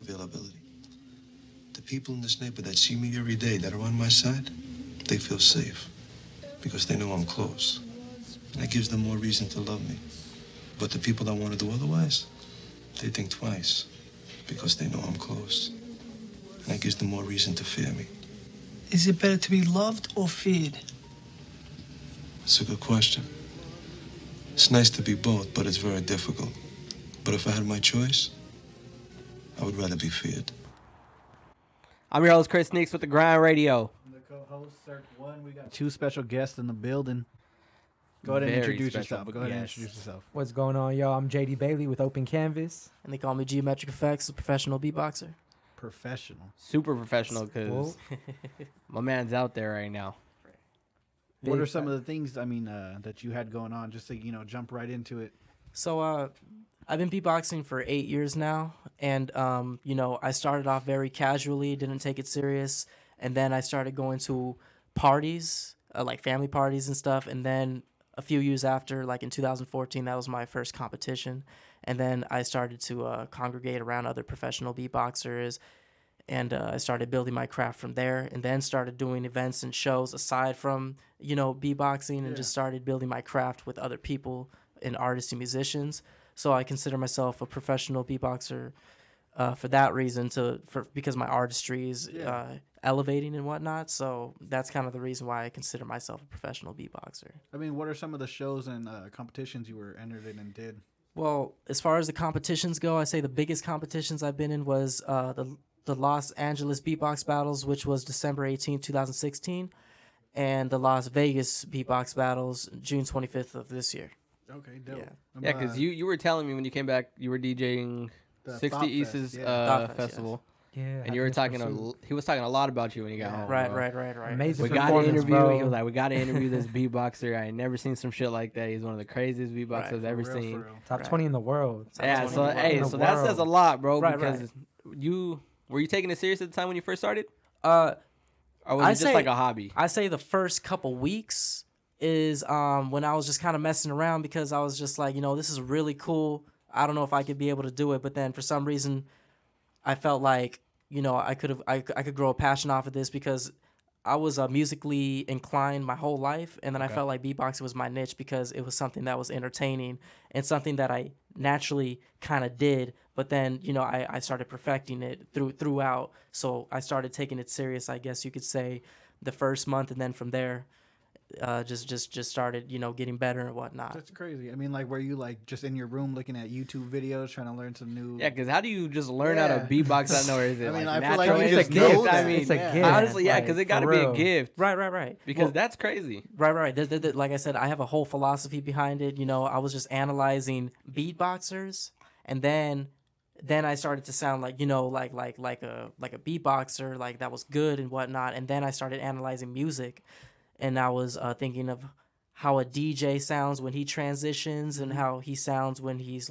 Availability. The people in this neighborhood that see me every day, that are on my side, they feel safe because they know I'm close. And that gives them more reason to love me. But the people that want to do otherwise, they think twice because they know I'm close. And that gives them more reason to fear me. Is it better to be loved or feared? That's a good question. It's nice to be both, but it's very difficult. But if I had my choice, I would rather be feared. I'm your host, Chris Sneaks with the Grind Radio. I'm the co-host, Cirque One. We got two special guests in the building. Go ahead and Very introduce special yourself. Go ahead and guests. introduce yourself. What's going on, y'all? I'm JD Bailey with Open Canvas. And they call me GeometrickFX, a professional beatboxer. Professional. Super professional because my man's out there right now. What are some of the things, that you had going on, just to, jump right into it? So I've been beatboxing for 8 years now. And, I started off very casually, didn't take it serious. And then I started going to parties, like family parties and stuff. And then a few years after, like in 2014, that was my first competition. And then I started to congregate around other professional beatboxers. And I started building my craft from there, and then started doing events and shows aside from, beatboxing, and just started building my craft with other people and artists and musicians. So I consider myself a professional beatboxer for that reason, because my artistry is elevating and whatnot. So that's kind of the reason why I consider myself a professional beatboxer. What are some of the shows and competitions you were entered in and did? Well, as far as the competitions go, I say the biggest competitions I've been in was the Los Angeles Beatbox Battles, which was December 18, 2016, and the Las Vegas Beatbox Battles, June 25th of this year. Okay, dope. Yeah, because you were telling me when you came back, you were DJing The 60 Thought East's Fest, festival. Yeah, And you were talking, he was talking a lot about you when he got home. Right. Amazing We got to performance, interview. bro. He was like, we got to interview this beatboxer. I ain't never seen some shit like that. He's one of the craziest beatboxers I've ever seen. Top 20 in the world. Yeah, Top so 20 hey, in the so that says a world. lot, bro. Right, because were you taking it serious at the time when you first started, Uh, or was it just like a hobby? I say the first couple weeks is when I was just kind of messing around, because I was just like, this is really cool. I don't know if I could be able to do it, but then for some reason, I felt like I could grow a passion off of this, because I was musically inclined my whole life, and then I felt like beatboxing was my niche because it was something that was entertaining and something that I naturally kind of did. But then I started perfecting it throughout, so I started taking it serious, I guess you could say, the first month, and then from there, just started getting better and whatnot. That's crazy. Were you just in your room looking at YouTube videos, trying to learn some new? Yeah, because how do you just learn how to beatbox out of nowhere? Is it I feel natural? like you It's just a know gift. that. It's a gift. Honestly, yeah, because it got to for be a real. gift. Right. Because Well, that's crazy. Right. Like I said, I have a whole philosophy behind it. I was just analyzing beatboxers, and then I started to sound like like a beatboxer, like that was good and whatnot. And then I started analyzing music, and I was thinking of how a DJ sounds when he transitions, and how he sounds when he's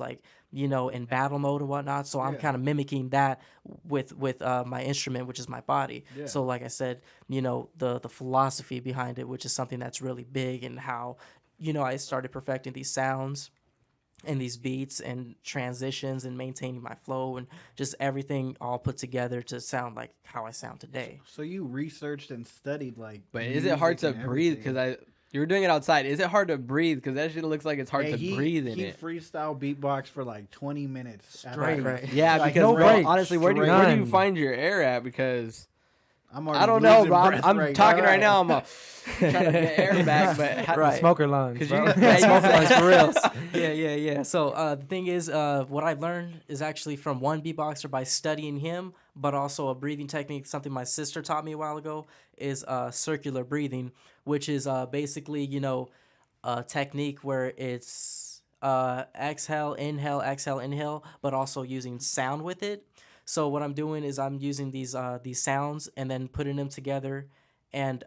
in battle mode and whatnot. So I'm kind of mimicking that with my instrument, which is my body. Yeah. So like I said, the philosophy behind it, which is something that's really big, and how I started perfecting these sounds and these beats and transitions and maintaining my flow and just everything all put together to sound like how I sound today. So you researched and studied But is it hard to breathe? Because you were doing it outside. Is it hard to breathe? Because that shit looks like it's hard to breathe in he it. freestyle beatbox for 20 minutes. Straight. Right. Yeah, Like, because no bro, break. honestly, where do Straight. you find your air at? Because I'm already I don't know, losing bro. breath I'm talking right now. I'm trying to get air back, but Right. Smoker lungs, 'Cause bro. you- yeah, you Smoker said- lungs for reals. Yeah. So the thing is, what I've learned is actually from one beatboxer by studying him, but also a breathing technique, something my sister taught me a while ago, is circular breathing, which is basically, a technique where it's exhale, inhale, but also using sound with it. So what I'm doing is I'm using these sounds and then putting them together, and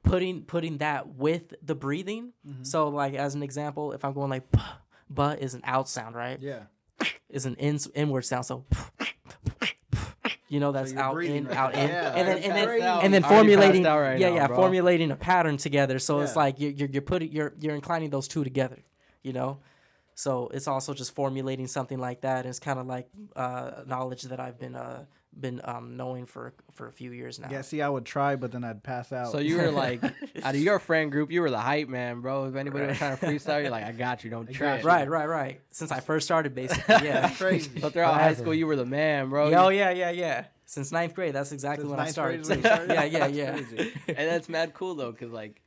putting that with the breathing. So like as an example, if I'm going like but is an out sound, right? Yeah. Is an inward sound. So that's you're out breathing in, right out there. in, Yeah, and then that's and then crazy. and then Already formulating, passed out right now, bro. formulating a pattern together. So it's Yeah. like you're inclining those two together, So it's also just formulating something like that, and it's kind of like knowledge that I've been knowing for a few years now. Yeah, see, I would try, but then I'd pass out. So you were like, out of your friend group, you were the hype man, bro. If anybody was trying to freestyle, you're like, I got you, don't trip. Right. Since I first started, basically, yeah. Crazy. So throughout high school, you were the man, bro. Oh yeah. Since ninth grade, that's exactly when I started. Too. Yeah. And that's mad cool though, cause like,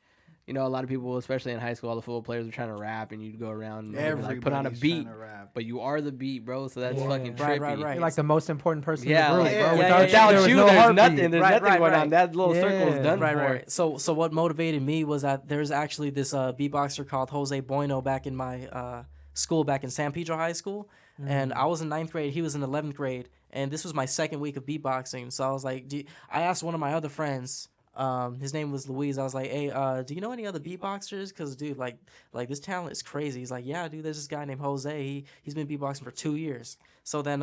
you know, a lot of people, especially in high school, all the football players were trying to rap, and you'd go around and like, put on a beat, but you are the beat, bro. So that's fucking trippy. Right. You're like the most important person Yeah, in the like, group, bro. without you, there's nothing. There's nothing going on. That little circle is done for. Right. So what motivated me was that there's actually this beatboxer called Jose Bueno back in my school, back in San Pedro High School, and I was in ninth grade. He was in 11th grade, and this was my second week of beatboxing. So I was like, I asked one of my other friends. His name was Louise. I was like, hey, do you know any other beatboxers? Because, dude, like this talent is crazy. He's like, yeah, dude, there's this guy named Jose. He's been beatboxing for 2 years. So then,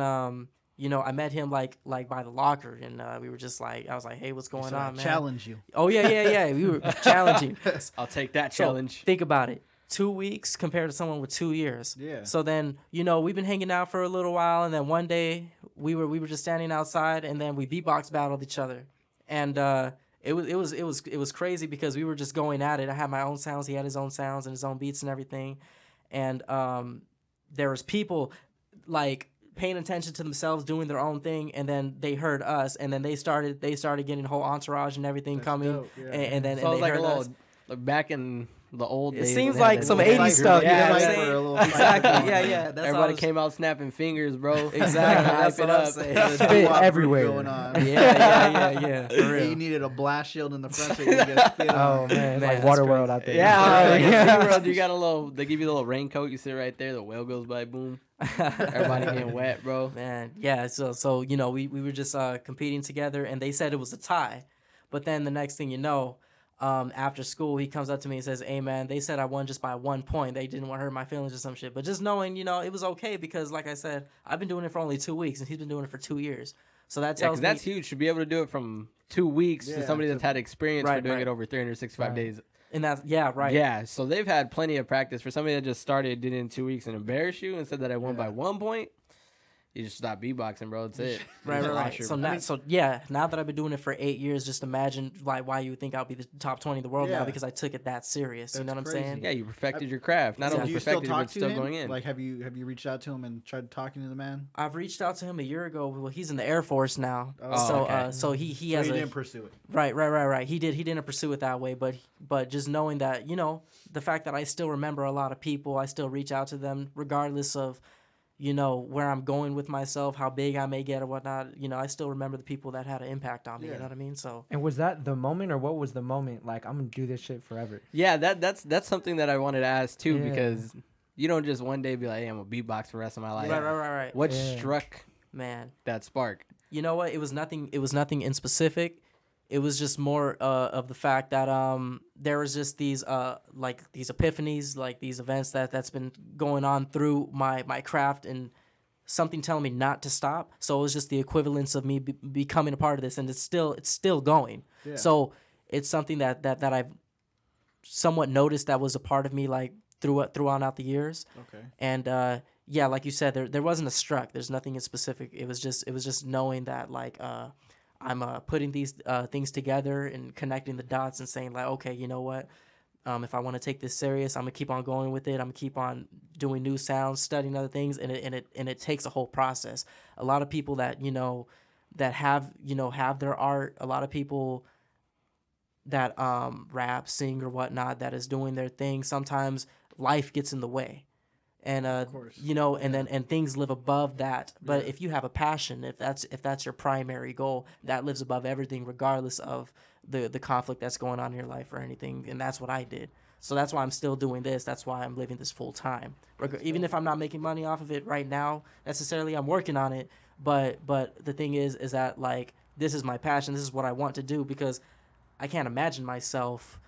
you know, I met him like by the locker, and we were just like, I was like, hey, what's going on, man? Challenge you. Oh, yeah. We were challenging. I'll take that challenge. So, think about it. 2 weeks compared to someone with 2 years. Yeah. So then, you know, we've been hanging out for a little while, and then one day we were just standing outside, and then we beatbox battled each other, and it was crazy because we were just going at it. I had my own sounds, he had his own sounds and his own beats and everything, and there was people like paying attention to themselves, doing their own thing, and then they heard us, and then they started getting a whole entourage and everything coming, dope, yeah. and then So and it was they like heard a little, us. like back in the old It days. seems they had like that some little 80s fight stuff, group. you know Yeah, what I'm yeah. saying? Exactly. Yeah. That's Everybody all came out snapping fingers, bro. Exactly. That's Hype what it I'm up. saying. Spit everywhere. Going on. Yeah. For You real. needed a blast shield in the front so you could get spit Oh on. man, it's Man, like that's Waterworld crazy. out there. Yeah, like Yeah. in SeaWorld, you got a little. They give you a little raincoat. You sit right there. The whale goes by. Boom. Everybody getting wet, bro. Man, yeah. So you know, we were just competing together, and they said it was a tie, but then the next thing you know, after school, he comes up to me and says, "Hey, man, they said I won just by 1 point. They didn't want to hurt my feelings or some shit." But just knowing, you know, it was okay because, like I said, I've been doing it for only 2 weeks, and he's been doing it for 2 years. So that Yeah, tells 'cause me that's huge to be able to do it from 2 weeks to Yeah, somebody that's had experience for Right, doing right. it over 365 Right. days. and that's right. Yeah, so they've had plenty of practice. For somebody that just started, did it in 2 weeks and embarrassed you and said that I won by 1 point, you just stop beatboxing, bro. That's it. Right. Lost your- So now that I've been doing it for 8 years, just imagine like why you would think I'll be the top 20 in the world now Yeah. because I took it that serious. You That's know what I'm crazy. saying? Yeah, you perfected your craft. Not So only do you still perfected it, talk but to still him? going in. Like, have you reached out to him and tried talking to the man? I've reached out to him a year ago. Well, he's in the Air Force now, Oh, so okay. so he So has you a didn't pursue it. right. He didn't pursue it that way, but just knowing that, you know, the fact that I still remember a lot of people, I still reach out to them regardless of, you know, where I'm going with myself, how big I may get or whatnot. You know, I still remember the people that had an impact on me. You Yeah. know what I mean? So And was that the moment, or what was the moment? Like, I'm gonna do this shit forever. Yeah, that's something that I wanted to ask too, Yeah. because you don't just one day be like, hey, I'm a beatbox for the rest of my life. right. What Yeah. struck Man, that spark? you know what? It was nothing in specific. It was just more of the fact that there was just these like these epiphanies, like these events that's been going on through my craft, and something telling me not to stop. So it was just the equivalence of me becoming a part of this, and it's still going. Yeah. So it's something that I've somewhat noticed that was a part of me like throughout the years. Okay. And yeah, like you said, there wasn't a struck. There's nothing in specific. It was just knowing that like I'm putting these things together and connecting the dots and saying like, okay, you know what? If I want to take this serious, I'm gonna keep on going with it. I'm gonna keep on doing new sounds, studying other things, and it takes a whole process. A lot of people that that have their art. A lot of people that rap, sing, or whatnot that is doing their thing. Sometimes life gets in the way, and course. and things live above that. But if you have a passion, if that's your primary goal, that lives above everything, regardless of the conflict that's going on in your life or anything. And that's what I did. So that's why I'm still doing this. That's why I'm living this full time. Even if I'm not making money off of it right now, necessarily, I'm working on it. But the thing is that like this is my passion. This is what I want to do, because I can't imagine myself,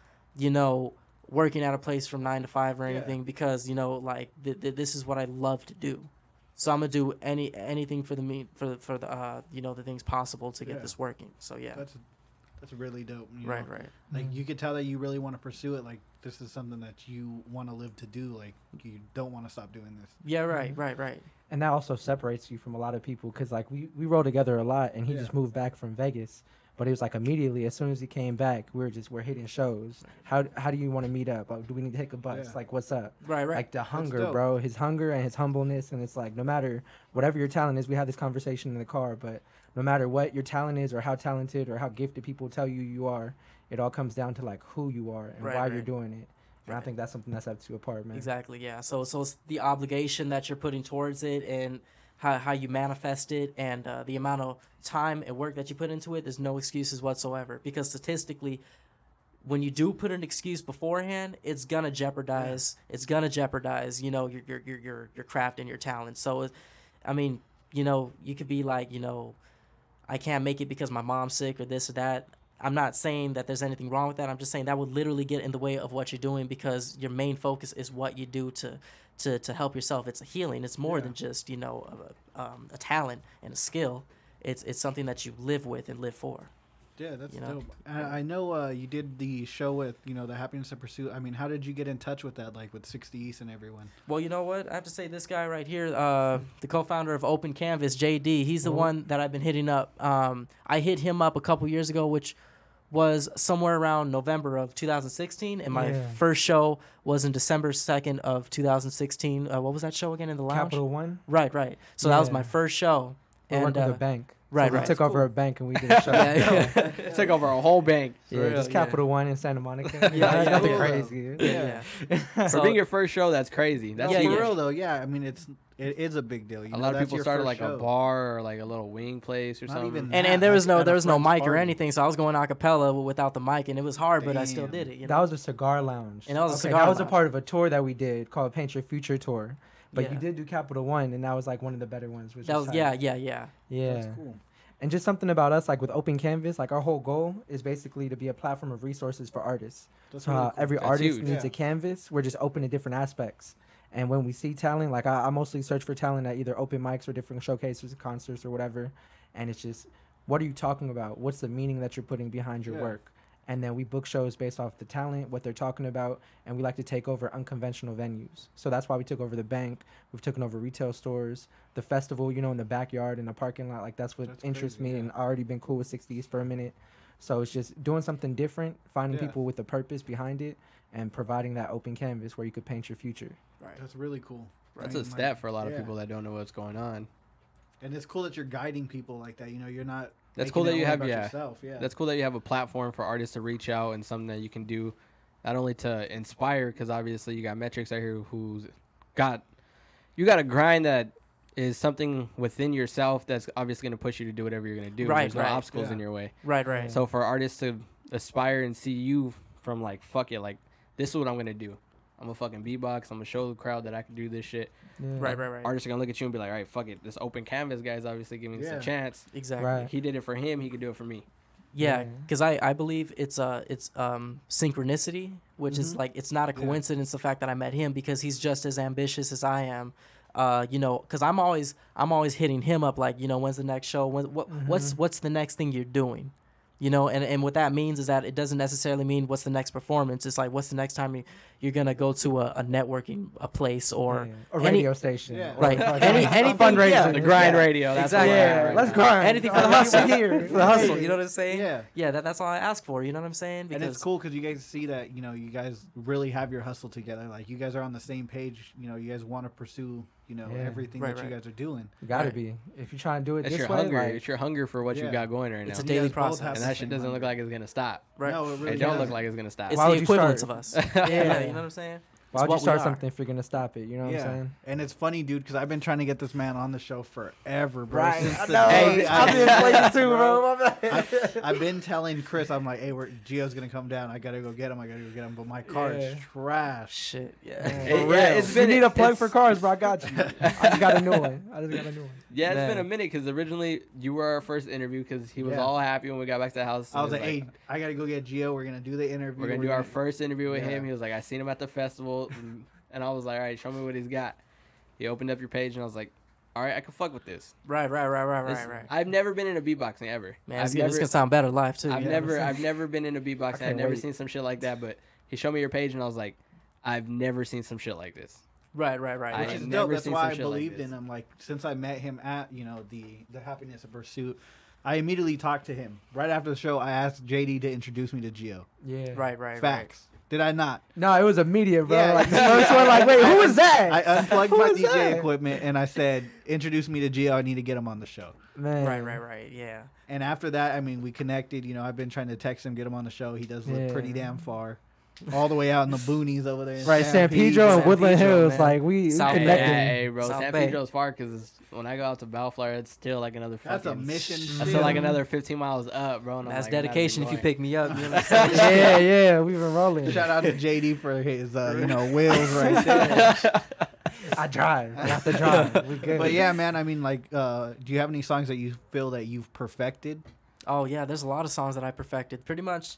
working at a place from 9 to 5 or anything, because like this is what I love to do. So I'm gonna do anything for the the things possible to get this working. So yeah. That's really dope. Right. Like you could tell that you really want to pursue it. Like this is something that you want to live to do. Like you don't want to stop doing this. Yeah, right. And that also separates you from a lot of people because like we roll together a lot, and he just moved back from Vegas. But it was like immediately as soon as he came back, we're hitting shows. How do you want to meet up? Do we need to take a bus? Like what's up? Right. Like the hunger, bro. His hunger and his humbleness, and it's like no matter whatever your talent is, we had this conversation in the car. But no matter what your talent is, or how talented or how gifted people tell you are, it all comes down to like who you are and why you're doing it. And I think that's something that sets you apart, man. Exactly. Yeah. So it's the obligation that you're putting towards it, and how you manifest it, and the amount of time and work that you put into it. There's no excuses whatsoever, because statistically, when you do put an excuse beforehand, it's gonna jeopardize. It's gonna jeopardize, your craft and your talent. So, I mean, you could be like, I can't make it because my mom's sick or this or that. I'm not saying that there's anything wrong with that. I'm just saying that would literally get in the way of what you're doing, because your main focus is what you do to help yourself. It's a healing. It's more than just a talent and a skill. It's something that you live with and live for. Yeah, that's dope. I know you did the show with the Happiness in Pursuit. I mean, how did you get in touch with that, like with 60 East and everyone? Well, you know what? I have to say, this guy right here, the co-founder of Open Canvas, JD, he's the one that I've been hitting up. I hit him up a couple years ago, which was somewhere around November of 2016, and my first show was in December 2nd of 2016. What was that show again, in the lounge? Capital One. Right. So that was my first show. We worked with a bank. Right, so we took over a bank and we did a show. Took over a whole bank. Yeah, just Capital One in Santa Monica. Nothing crazy. For being your first show, that's crazy. That's for real though. Yeah, I mean it is a big deal. A lot of people started like a bar or like a little wing place or something. And there was no mic or anything, so I was going acapella without the mic, and it was hard, but I still did it. That was a cigar lounge. And that was a cigar That lounge. was a part of a tour that we did called Paint Your Future Tour. But you did do Capital One, and that was like one of the better ones. Which that was yeah. That's cool. And just something about us, like with Open Canvas, like our whole goal is basically to be a platform of resources for artists. That's so really cool. every That's artist huge. needs a canvas. We're just open to different aspects. And when we see talent, like I mostly search for talent at either open mics or different showcases, concerts or whatever. And it's just, what are you talking about? What's the meaning that you're putting behind your work? And then we book shows based off the talent, what they're talking about, and we like to take over unconventional venues. So that's why we took over the bank. We've taken over retail stores, the festival, in the backyard, in the parking lot. Like that's what interests me, and I already been cool with 60s for a minute. So it's just doing something different, finding people with a purpose behind it, and providing that open canvas where you could paint your future. Right. That's really cool. That's a step for a lot of people that don't know what's going on. And it's cool that you're guiding people like that. You're not. That's cool that you have yourself. That's cool that you have a platform for artists to reach out, and something that you can do, not only to inspire, because obviously you got Metrics out here who's got a grind that is something within yourself that's obviously going to push you to do whatever you're going to do. Right, There's no obstacles in your way. Right. So for artists to aspire and see you from like, fuck it, like this is what I'm going to do. I'm a fucking beatbox. I'm gonna show the crowd that I can do this shit. Yeah. Right. Artists are gonna look at you and be like, all right, fuck it. This Open Canvas guy's obviously giving us a chance. Exactly. Right. He did it for him. He could do it for me. Yeah, because I believe it's synchronicity, which is like, it's not a coincidence the fact that I met him, because he's just as ambitious as I am. Because I'm always hitting him up like, when's the next show? What's the next thing you're doing? And what that means is that it doesn't necessarily mean what's the next performance. It's like, what's the next time you're gonna go to a networking place or a radio station, right? Any fundraiser, the grind radio. That's exactly. Let's grind. Anything for the hustle here, for the hustle. You know what I'm saying? Yeah. That's all I ask for. You know what I'm saying? And it's cool because you guys see that you guys really have your hustle together. Like you guys are on the same page. You guys want to pursue everything that you guys are doing. You gotta be. If you're trying to do it It's this your way, hunger. like, It's your hunger for what you got going right now. It's a daily process, and that shit doesn't look like it's gonna stop. Right. No, it really It don't doesn't. look like it's gonna stop. It's Why the would you equivalence of start? us. Yeah, you know what I'm saying? why would you what we start are. something if you're gonna stop it? You know what I'm saying? And it's funny, dude, because I've been trying to get this man on the show forever, bro. Right. Since I the know. day I've been playing too, bro. I've been telling Chris, I'm like, hey, Gio's gonna come down. I gotta go get him. But my car is trash. Shit, yeah. It's been. You need a plug for cars, bro. I got you. I just got a new one. Yeah, it's been a minute because originally you were our first interview because he was all happy when we got back to the house. I was like, hey, I gotta go get Gio. We're gonna do the interview. We're gonna do our first interview with him. He was like, I seen him at the festival, and I was like, all right, show me what he's got. He opened up your page, and I was like, all right, I can fuck with this. Right. I've never been into beatboxing ever. Man, I've it's gonna sound better live too. I've never been into beatboxing. I've never seen some shit like that. But he showed me your page, and I was like, I've never seen some shit like this. Right. I Which is have dope. never That's seen why some I shit like believed this. in him. Like since I met him at the Happiness of Pursuit, I immediately talked to him. Right after the show, I asked JD to introduce me to Geo. Yeah. Right. Facts. Did I not? No, it was immediate, bro. Yeah. Like, the first one, like, wait, who is that? I unplugged Who my is DJ that? equipment and I said, "Introduce me to Geo. I need to get him on the show." Man. Right. Yeah. And after that, I mean, we connected. I've been trying to text him, get him on the show. He does live Yeah. pretty damn far, all the way out in the boonies over there. In Right, San Pedro and San Woodland Pedro, Hills, man. like we South Bay. connected. Hey, bro, South San Bay. Pedro's far because when I go out to Bellflower, it's still like another. That's a fucking- mission. That's still like another 15 miles up, bro. And I'm That's like, I'm not dedication. even If you going. pick me up, you know what I'm saying? Yeah, we've been rolling. Shout out to JD for his, wheels right there. I drive. I have to drive. We good. But yeah, man. I mean, like, do you have any songs that you feel that you've perfected? Oh yeah, there's a lot of songs that I perfected. Pretty much.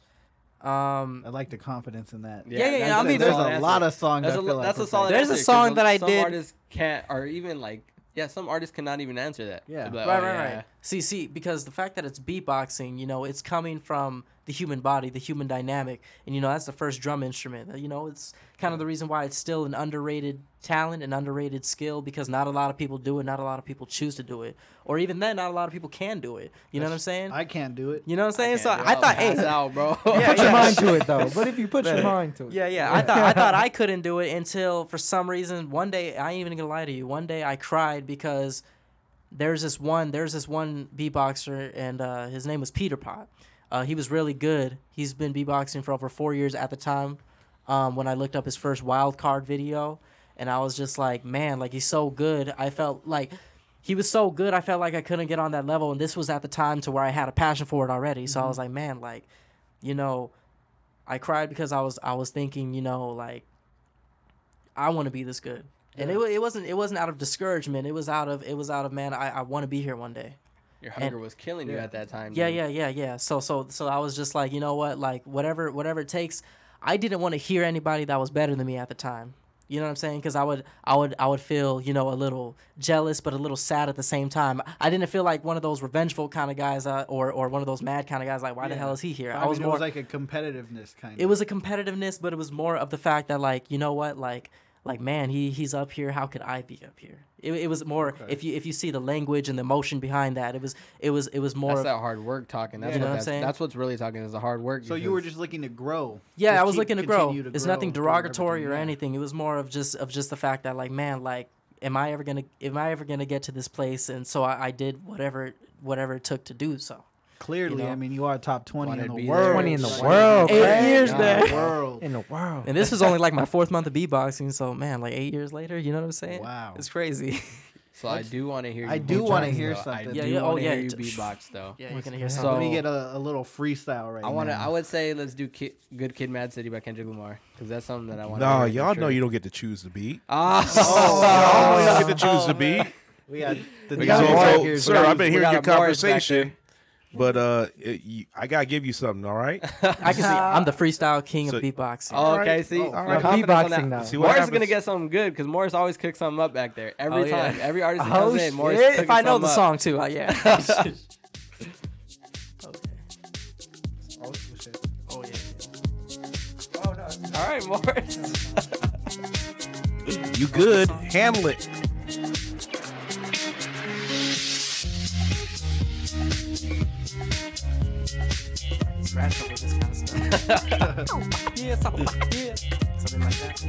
I like the confidence in that. Yeah. that's- I mean, There's solid a answer. lot of songs. That's I a, feel like that's a perfected. solid There's a answer, 'cause song that I some did- artists can't, or even like, some artists cannot even answer that. Yeah. They'll be like, Right, oh, right, yeah. right. See, because the fact that it's beatboxing, it's coming from the human body, the human dynamic, and that's the first drum instrument. It's kind of the reason why it's still an underrated talent, an underrated skill, because not a lot of people do it, not a lot of people choose to do it, or even then, not a lot of people can do it. You know what I'm saying? I can't do it. You know what I'm saying? So Can't do it. I I'll thought, pass hey, out, bro. put your mind to it though. But if you put your mind to it, yeah. I thought I couldn't do it until for some reason one day, I ain't even gonna lie to you. One day I cried because there's this one beatboxer and his name was Peter Pot. He was really good. He's been beatboxing for over 4 years at the time. When I looked up his first wild card video, and I was just like, man, like he's so good. I felt like he was so good. I felt like I couldn't get on that level, and this was at the time to where I had a passion for it already. So I was like, man, like, I cried because I was thinking, like, I want to be this good. And it wasn't out of discouragement. It was out of man, I want to be here one day. Your hunger was killing you at that time. Yeah, dude. yeah. So I was just like, you know what, like whatever it takes. I didn't want to hear anybody that was better than me at the time. You know what I'm saying? Because I would feel, a little jealous, but a little sad at the same time. I didn't feel like one of those revengeful kind of guys, or one of those mad kind of guys. Like, why the hell is he here? I was more, it was like a competitiveness kind of. It was a competitiveness, but it was more of the fact that, like, you know what, like man, he's up here. How could I be up here? It was more, if you see the language and the emotion behind that, it was more. That's of, that hard work talking. That's You know what what I'm saying? That's what's really talking is the hard work. So you were just looking to grow. Yeah, Just I was keep- looking to grow. continue to It's grow nothing through derogatory or everything, yeah. anything. It was more of just the fact that, like, man, like, am I ever gonna get to this place? And so I did whatever it took to do so. Clearly, I mean, you are top 20 Wanted in to the be world. there. 20 in the Right. world, 8 man. years In there. the world. in the world. And this was only like my 4th month of beatboxing, so man, like 8 years later, you know what I'm saying? Wow. It's crazy. So I do want to hear. You I do beatbox, wanna hear though. something. I Yeah, do yeah, oh, want to yeah, hear you it's- beatbox though. Yeah, you're gonna hear So- something. Let me get a little freestyle right now. I would say let's do Good Kid, Mad City by Kendrick Lamar because that's something that I want. No, y'all know you don't get to choose the beat. Ah, Y'all know you don't get to choose the beat. We got the We got DJ more. right here. Sir, I've been we hearing got your a Morris back conversation, but I gotta give you something. All right. I can see I'm the freestyle king So- of beatboxing. Oh, okay, Alright. see, Oh, my alright. confidence on Beatboxing that. now. See what Morris is gonna happens. get something good because Morris always cooks something up back there every Oh, yeah. time. Every artist that Oh, comes in, Morris shit. cooking If I know something the up. song too, yeah. Oh yeah. All right, Morris. You good? Handle it. Scratch over this kind of stuff. Yeah, something like that.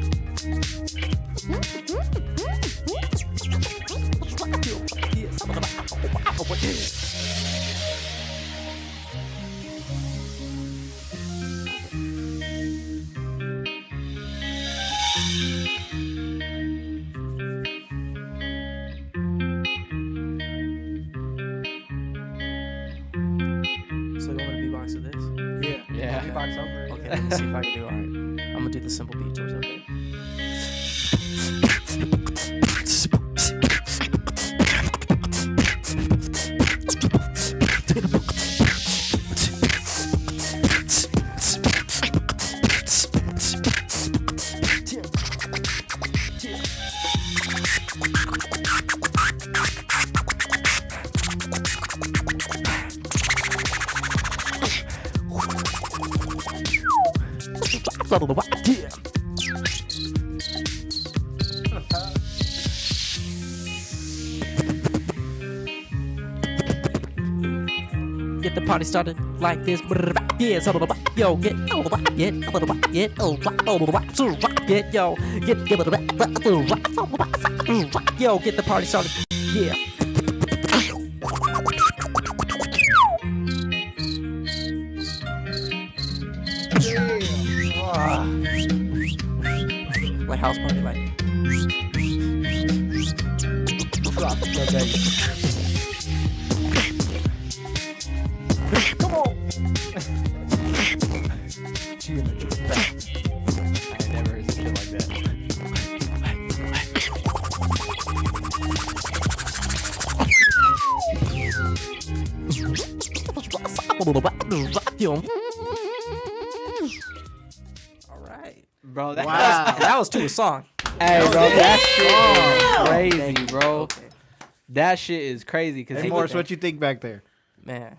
So you want me to beatbox to this? Yeah. Beatbox over it. Okay, let me see if I can do it. All right. I'm gonna do the simple beat towards okay. Get the party started like this. Yeah, so yo, get yo, get yo, get the party started. Yeah. Like house party, like. Drop the bass. Come on. I ain't never heard some shit like that. All right. Bro, that That was to a song. Hey, bro, that shit is crazy, bro. Okay. That shit is crazy. Cause Hey, Morris, what you think back there? Man.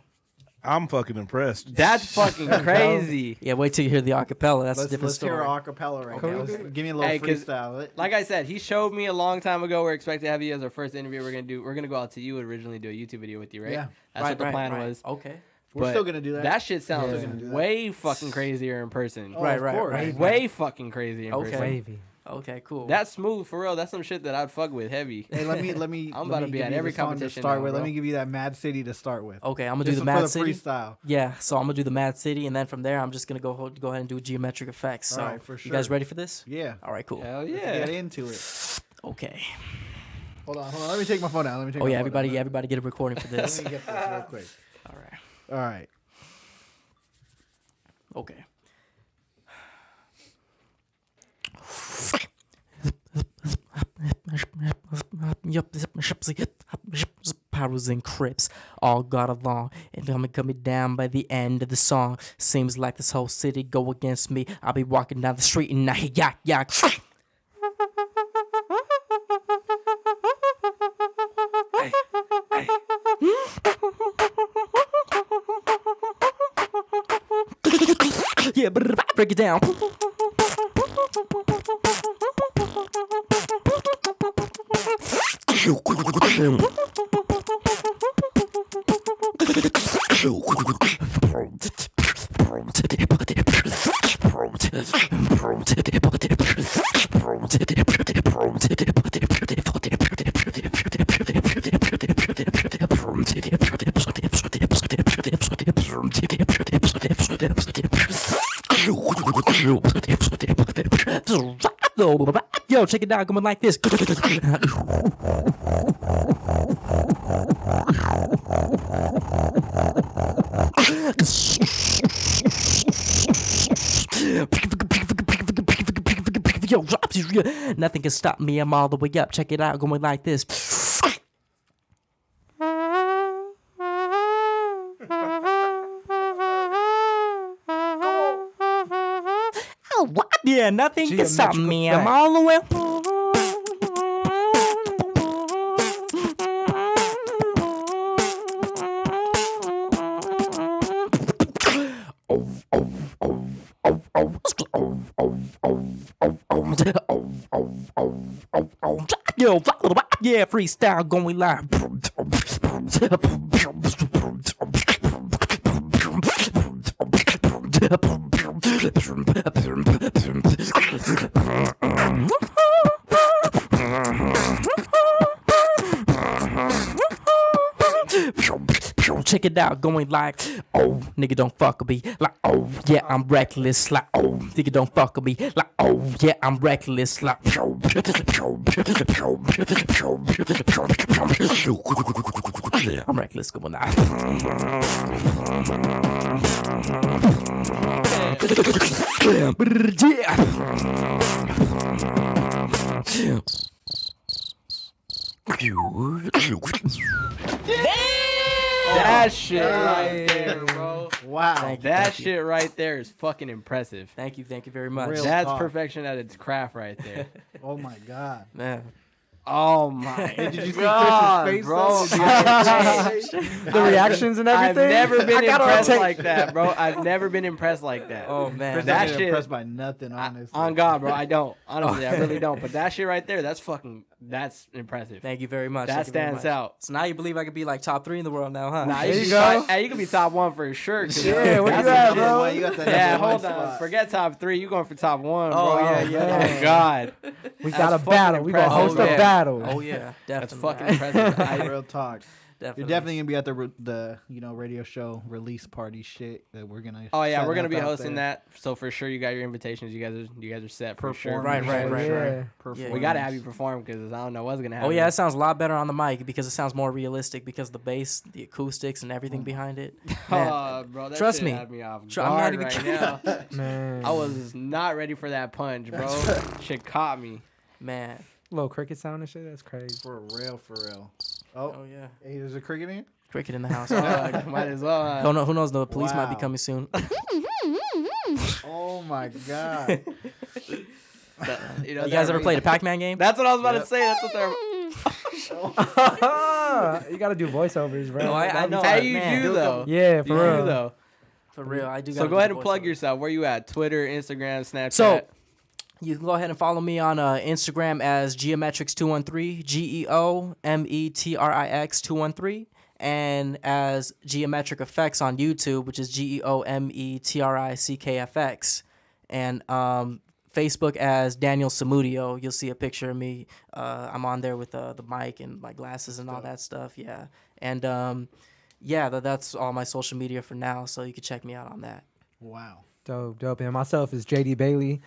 I'm fucking impressed. that's fucking crazy. Yeah, wait till you hear the acapella. That's a different Let's story. hear an acapella right now. Give me a little Hey, 'cause freestyle. Like I said, he showed me a long time ago. We're expected to have you as our first interview. We're gonna go out to you and originally do a YouTube video with you, right? Yeah. That's what the plan was. Okay. We're But still gonna do that. That shit sounds Still gonna do that. way fucking crazier in person. Oh, Right, of right, course. right. Way fucking crazy in Okay. person. Wavy. Okay, cool. That's smooth for real. That's some shit that I'd fuck with heavy. Hey, let me. I'm let about to me be give at you every the song competition to start now, with. bro. Let me give you that Mad City to start with. Okay, I'm gonna do This the is Mad for the City. freestyle. Yeah, so I'm gonna do the Mad City, and then from there, I'm just gonna go ahead and do Geometric Effects. So, All right, for you guys sure. ready for this? Yeah. All right, cool. Hell Let's yeah. get into it. Okay. Hold on. Let me take my phone out. Oh yeah, everybody get a recording for Let this. me get this real quick. All right. All right. Okay. Powers and Crips all got along and coming down by the end of the song. Seems like this whole city go against me. I'll be walking down the street and I hear yak yak. Yeah, break it down. Yo, check it out, going like this. Yo, nothing can stop me. I'm all the way up. Check it out, going like this. Yeah, nothing can stop me. I'm all the way. Yo, yeah, freestyle going live. Check it out, going like, oh, nigga don't fuck with me. Like, oh, yeah, I'm reckless. Like, oh, nigga don't fuck with me. Like, oh, yeah, I'm reckless. Like, I'm reckless going on. That shit right there, bro. Wow. Thank you, That thank you. shit right there is fucking impressive. Thank you very much. Real That's talk. perfection at its craft right there. Oh my God. Man, Oh my Did you see God, Chris's face, bro? though? The reactions and I've everything. never been I got on impressed tape. like that, bro. I've never been impressed like that. Oh man, Chris That ain't shit- impressed by nothing, honestly. On God, bro. I don't. Honestly, I really don't. But that shit right there, that's impressive. thank you very much. That Thank you very stands much. out. So now you believe I could be like top 3 in the world now, huh? Nah, There you you can go. Hey, you can be top 1 for sure. Yeah, where That's you at, legit. bro? You got that Yeah, number one hold on. spot. Forget top 3. You going for top 1, Oh, bro. yeah, yeah. Oh, God. We That's got a fucking battle. We gonna impressive. host Oh, a yeah. battle. Oh yeah, That's definitely. fucking impressive. Real talk. Definitely. You're definitely gonna be at the radio show release party shit that we're gonna. Oh yeah, set we're gonna up be out hosting there. that. So for sure, you got your invitations. You guys are set for sure. Performers, Right, for right, sure. right. Yeah. We gotta have you perform because I don't know what's gonna happen. Oh yeah, it sounds a lot better on the mic because it sounds more realistic because the bass, the acoustics, and everything behind it. Man, Oh, bro, that trust shit me. had me off I'm not guard even right kidding. now. Man. I was not ready for that punch, bro. Shit caught me. man. Little cricket sound and shit. That's crazy. For real, for real. Oh, Oh yeah. hey, there's a cricket in here? Cricket in the house. Might as well. Huh? Don't know. Who knows? The police might be Wow. coming soon. Oh my god. You, know, You guys that- ever played a Pac-Man game? That's what I was about Yep. to say. That's what they're. You gotta do voiceovers, bro. No, I That'd be know. tight. Hey, you Man. do though. Yeah, for You real. do though. For real, I do. So gotta go do ahead the and plug voiceover. yourself. Where you at? Twitter, Instagram, Snapchat. So you can go ahead and follow me on Instagram as Geometrix213, Geometrix213, and as GeometrickFX on YouTube, which is GeometrickFX, and Facebook as Daniel Samudio. You'll see a picture of me. I'm on there with the mic and my glasses and all that stuff. Yeah, and yeah, that's all my social media for now. So you can check me out on that. Wow. Dope. And myself is JD Bailey.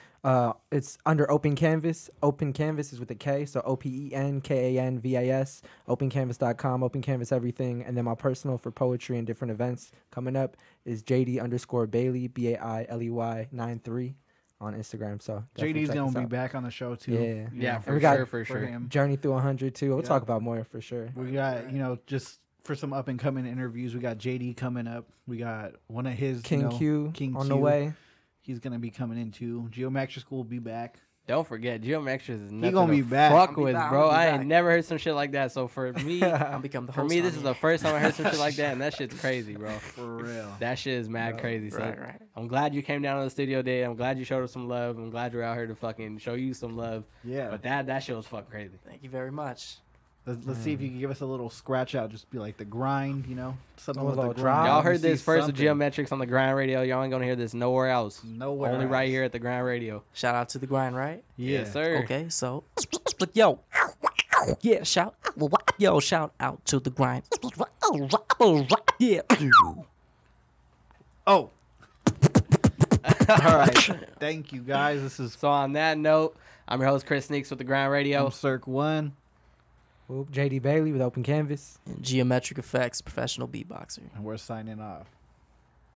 It's under Open Canvas. Open Canvas is with a K, so OpenKanvas. OpenCanvas.com, Open Canvas everything. And then my personal for poetry and different events coming up is JD_Bailey, BAILEY 93 on Instagram. So definitely JD's check gonna us be out. back on the show too. Yeah. yeah, And for we got- sure, for For sure. him. Journey through 100 too. We'll Yeah. talk about more for sure. We got, just for some up and coming interviews, we got JD coming up. We got one of his King Q King on Q. the way. He's gonna be coming in too. Geometric School will be back. Don't forget, Geometrics is nothing gonna to be back. fuck I'll be with, back. bro. I'll be I ain't back. never heard some shit like that. So for me, I'll become the for host. me, on this is here. the first time I heard some shit like that, and that shit's crazy, bro. For real. That shit is mad crazy. So Right. I'm glad you came down to the studio day. I'm glad you showed us some love. I'm glad you're out here to fucking show you some love. Yeah. But that shit was fucking crazy. Thank you very much. Let's see if you can give us a little scratch out. Just be like the grind, something A with the little grind. drop. Y'all Let me heard see this first something. with Geometrics on the Grind Radio. Y'all ain't gonna hear this nowhere else. Nowhere Only right else. here at the Grind Radio. Shout out to the grind, right? Yeah. Yes, sir. Okay, so yo, yeah, shout out to the grind. Yeah. Oh. All right. Thank you guys. This is So on that note, I'm your host Chris Sneaks with the Grind Radio. Cirque 1, Whoop, JD Bailey with Open Canvas. Geometric Effects, professional beatboxer. and we're signing off.